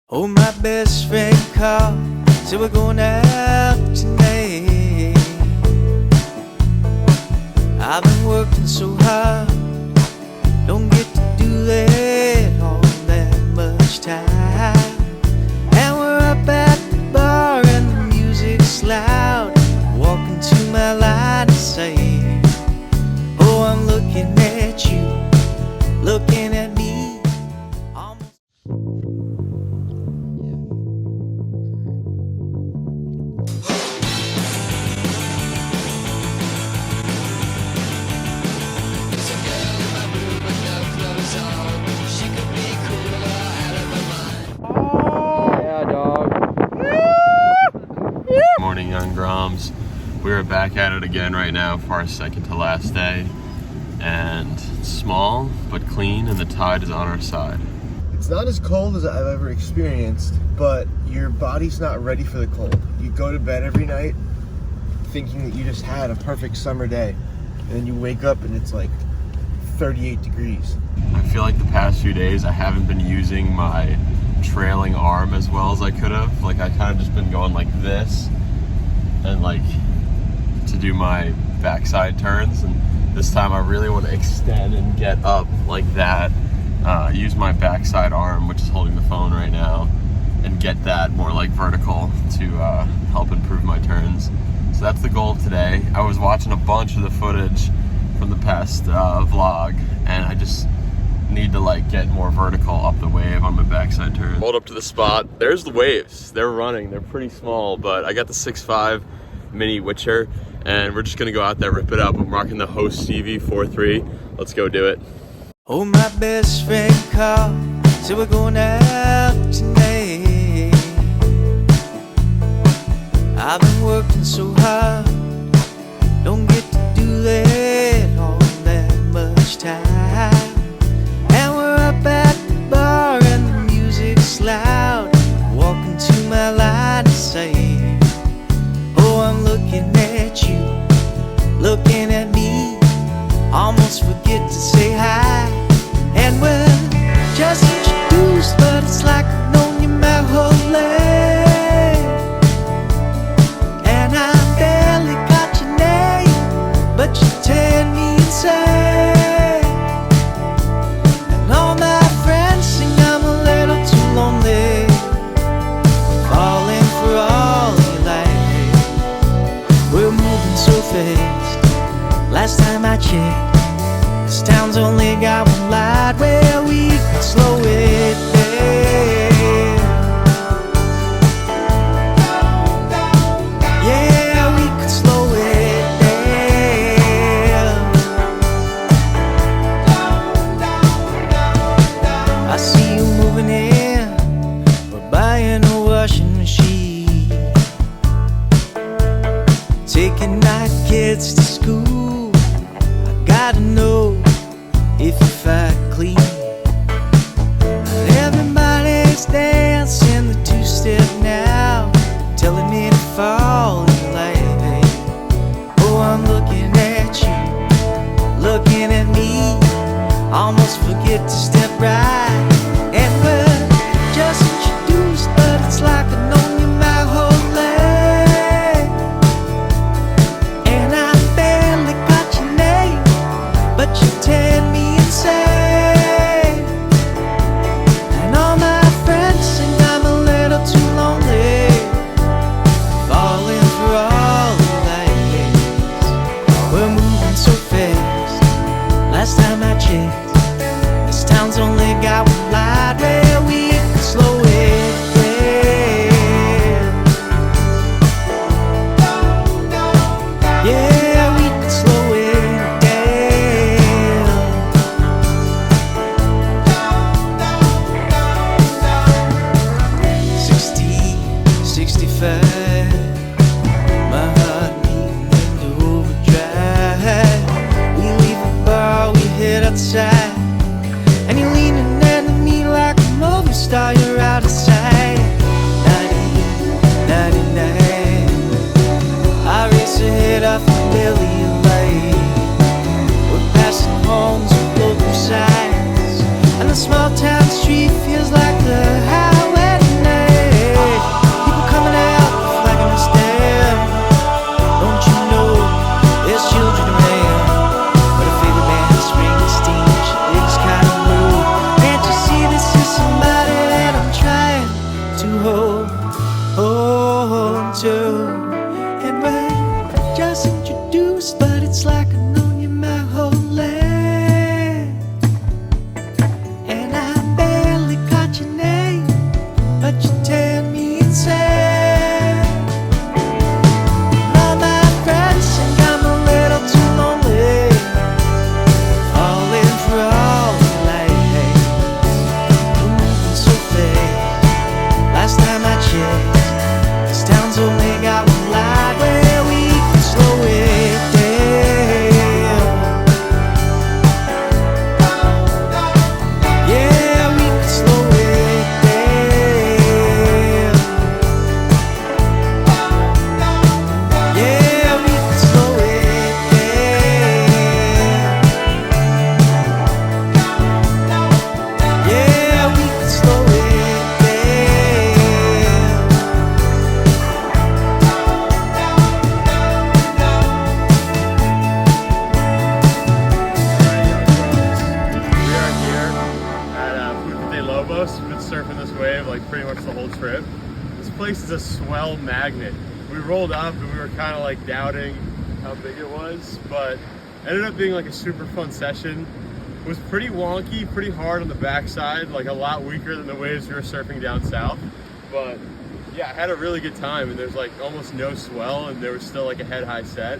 Oh, my best friend called, said we're going out tonight. I've been working so hard, don't get to do that all that much time. And we're up at the bar and the music's loud, walking to my line of sight. Oh, I'm looking at you, looking at me. Morning, young Groms. We're back at it again right now for our second to last day, and it's small but clean, and the tide is on our side. It's not as cold as I've ever experienced, but your body's not ready for the cold. You go to bed every night thinking that you just had a perfect summer day, and then you wake up and it's like 38 degrees. I feel like the past few days I haven't been using my trailing arm as well as I could have. Like, I kind of just been going like this and like to do my backside turns, and this time I really want to extend and get up like that, use my backside arm, which is holding the phone right now, and get that more like vertical to help improve my turns. So that's the goal of today. I was watching a bunch of the footage from the past vlog, and I just need to like get more vertical up the wave on my backside turn. Hold up to the spot. There's the waves. They're running. They're pretty small, but I got the 6.5 mini Witcher, and we're just gonna go out there, rip it up. I'm rocking the Host Stevie 4.3. Let's go do it. Oh, my best friend called, said we're going out tonight. I've been working so hard, don't get to do that all that much time. And we're up at the bar and the music's loud, walking to my line of sight. Oh, I'm looking at you, looking at me, almost forget to say hi. And we're just introduced, but it's like I've known you my whole life. And I barely got your name, but you tear me inside. And all my friends sing I'm a little too lonely, falling for all your life. We're moving so fast, last time I checked, this town's only got one light where we can slow it down. Yeah, we can slow it down. I see you moving in, we're buying a washing machine, taking our kids to school. I gotta know if you fight clean. Everybody's dancing the two-step now, telling me to fall in line. Oh, I'm looking at you, looking at me, almost forget to step right. And we're just introduced, but it's like I've known you my whole life. And I barely got your name, but you tear me inside. And all my friends sing I'm a little too lonely, falling for all the lights. We're moving so fast, last time I checked, this town's but you tear me inside. All my friends think I'm a little too lonely, falling for all the light. We're moving so fast. Last time I checked, this town's only got one light where we can slow it down. Yeah, we can slow it down. Yeah, we can slow it down. Yeah, we can slow it We are here at Lobos. We've been surfing this wave like pretty much the whole trip. This place is a swell magnet. We rolled up and we were kind of like doubting how big it was, but ended up being like a super fun session. It was pretty wonky, pretty hard on the backside, like a lot weaker than the waves we were surfing down south. But yeah, I had a really good time, and there's like almost no swell, and there was still like a head high set.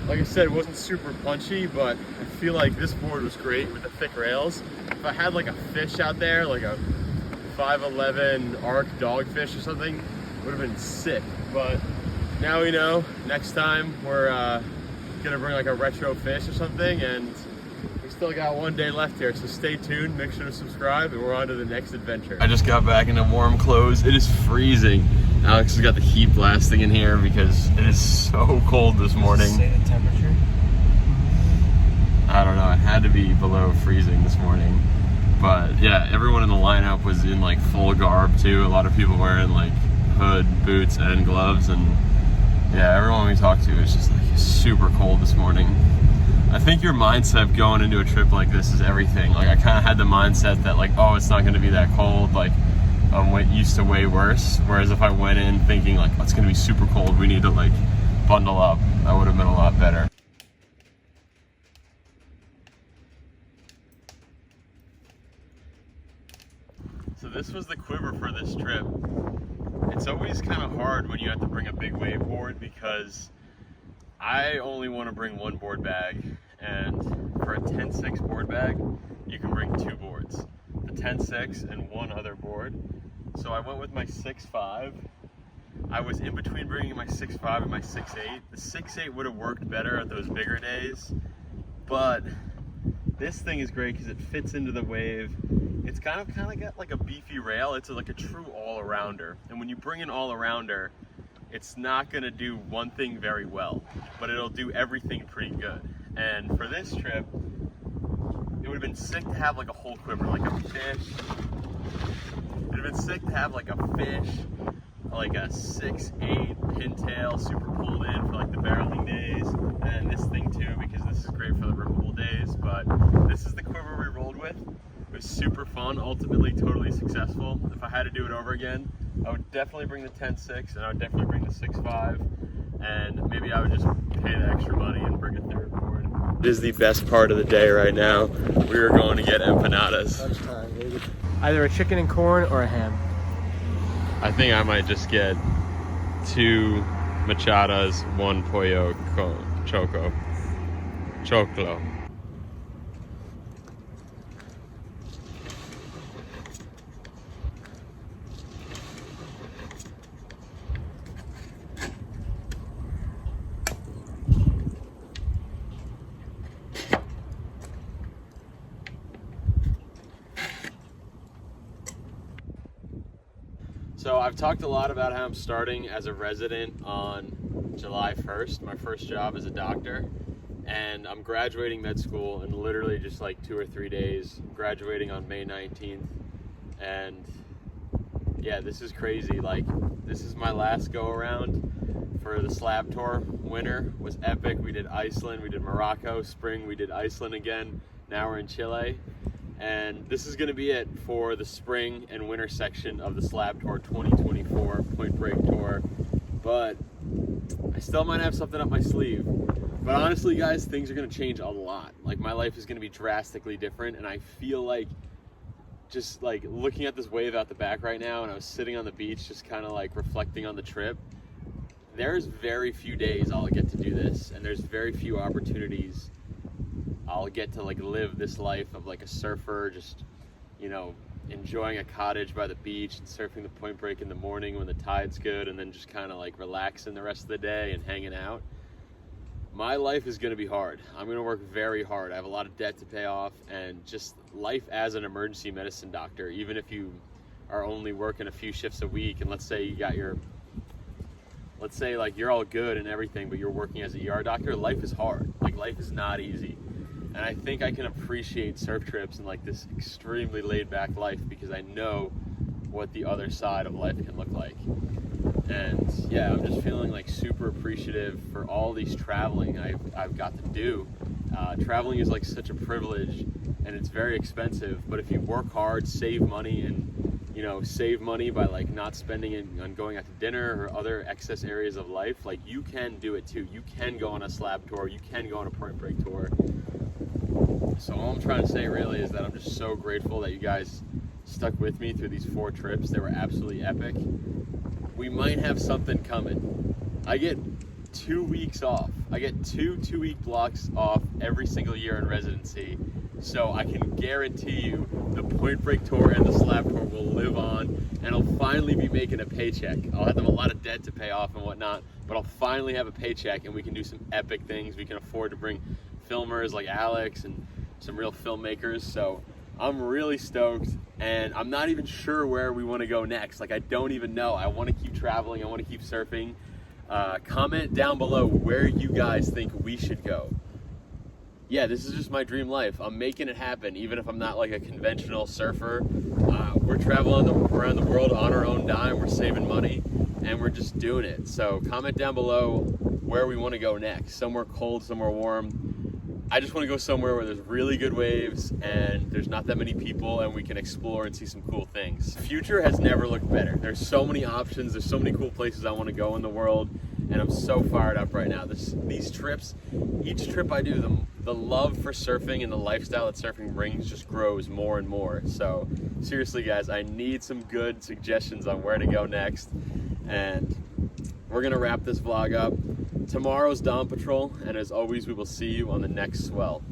Like I said, it wasn't super punchy, but I feel like this board was great with the thick rails. If I had like a fish out there, like a 5'11" arc dogfish or something, would have been sick. But now we know, next time we're gonna bring like a retro fish or something, and we still got one day left here, so stay tuned, make sure to subscribe, and we're on to the next adventure. I just got back into warm clothes. It is freezing. Alex has got the heat blasting in here because it is so cold this morning. Say the temperature. I don't know, it had to be below freezing this morning. But yeah, everyone in the lineup was in like full garb too. A lot of people wearing like hood, boots, and gloves, and yeah, everyone we talked to was just like super cold this morning. I think your mindset going into a trip like this is everything. Like I kind of had the mindset that like, oh, it's not going to be that cold. Like I'm used to way worse. Whereas if I went in thinking like, oh, it's going to be super cold, we need to like bundle up, that would have been a lot better. So this was the quiver for this trip. It's always kind of hard when you have to bring a big wave board because I only want to bring one board bag, and for a 10.6 board bag, you can bring two boards, the 10.6 and one other board. So I went with my 6.5. I was in between bringing my 6.5 and my 6.8. The 6.8 would have worked better at those bigger days, but this thing is great because it fits into the wave. It's kind of got like a beefy rail. It's like a true all-arounder. And when you bring an all-arounder, it's not gonna do one thing very well, but it'll do everything pretty good. And for this trip, it would have been sick to have like a whole quiver, like a fish. It would have been sick to have like a fish, like a 6.8 pintail, super pulled in for like the barreling days, and this thing too, because this is great for the rippable days. But this is the quiver we rolled with. It was super fun, ultimately totally successful. If I had to do it over again, I would definitely bring the 10.6 and I would definitely bring the 6.5, and maybe I would just pay the extra money and bring a third board. It is the best part of the day right now. We are going to get empanadas. Lunchtime, baby. Either a chicken and corn or a ham. I think I might just get 2 machadas, 1 pollo choclo. So I've talked a lot about how I'm starting as a resident on July 1st, my first job as a doctor, and I'm graduating med school in literally just like 2 or 3 days, graduating on May 19th, and yeah, this is crazy. Like, this is my last go around for the slab tour. Winter was epic. We did Iceland, we did Morocco. Spring we did Iceland again. Now we're in Chile. And this is going to be it for the spring and winter section of the Slab Tour 2024 Point Break Tour. But I still might have something up my sleeve. But honestly, guys, things are going to change a lot. Like, my life is going to be drastically different, and I feel like just like looking at this wave out the back right now, and I was sitting on the beach just kind of like reflecting on the trip. There's very few days I'll get to do this, and there's very few opportunities I'll get to like live this life of like a surfer, just, you know, enjoying a cottage by the beach and surfing the Point Break in the morning when the tide's good, and then just kind of like relaxing the rest of the day and hanging out. My life is going to be hard. I'm going to work very hard. I have a lot of debt to pay off, and just life as an emergency medicine doctor, even if you are only working a few shifts a week, and let's say you got your, let's say like you're all good and everything, but you're working as a ER doctor, life is hard. Like life is not easy. And I think I can appreciate surf trips and like this extremely laid back life because I know what the other side of life can look like. And yeah, I'm just feeling like super appreciative for all these traveling I've got to do. Traveling is like such a privilege, and it's very expensive, but if you work hard, save money, and you know, save money by like not spending it on going out to dinner or other excess areas of life, like you can do it too. You can go on a slab tour, you can go on a Point Break tour. So all I'm trying to say really is that I'm just so grateful that you guys stuck with me through these 4 trips. They were absolutely epic. We might have something coming. I get 2 weeks off. I get 2-week blocks off every single year in residency. So I can guarantee you the Point Break tour and the slab tour will live on, and I'll finally be making a paycheck. I'll have them a lot of debt to pay off and whatnot, but I'll finally have a paycheck, and we can do some epic things. We can afford to bring filmers like Alex and some real filmmakers. So I'm really stoked, and I'm not even sure where we want to go next. Like, I don't even know. I want to keep traveling. I want to keep surfing. Comment down below where you guys think we should go. Yeah, this is just my dream life. I'm making it happen, even if I'm not like a conventional surfer. We're traveling around the world on our own dime. We're saving money, and we're just doing it. So comment down below where we want to go next. Somewhere cold, somewhere warm. I just want to go somewhere where there's really good waves and there's not that many people, and we can explore and see some cool things. Future has never looked better. There's so many options. There's so many cool places I want to go in the world, and I'm so fired up right now. These trips, each trip I do, the love for surfing and the lifestyle that surfing brings just grows more and more. So seriously guys, I need some good suggestions on where to go next, and we're gonna wrap this vlog up. Tomorrow's Dawn Patrol, and as always, we will see you on the next swell.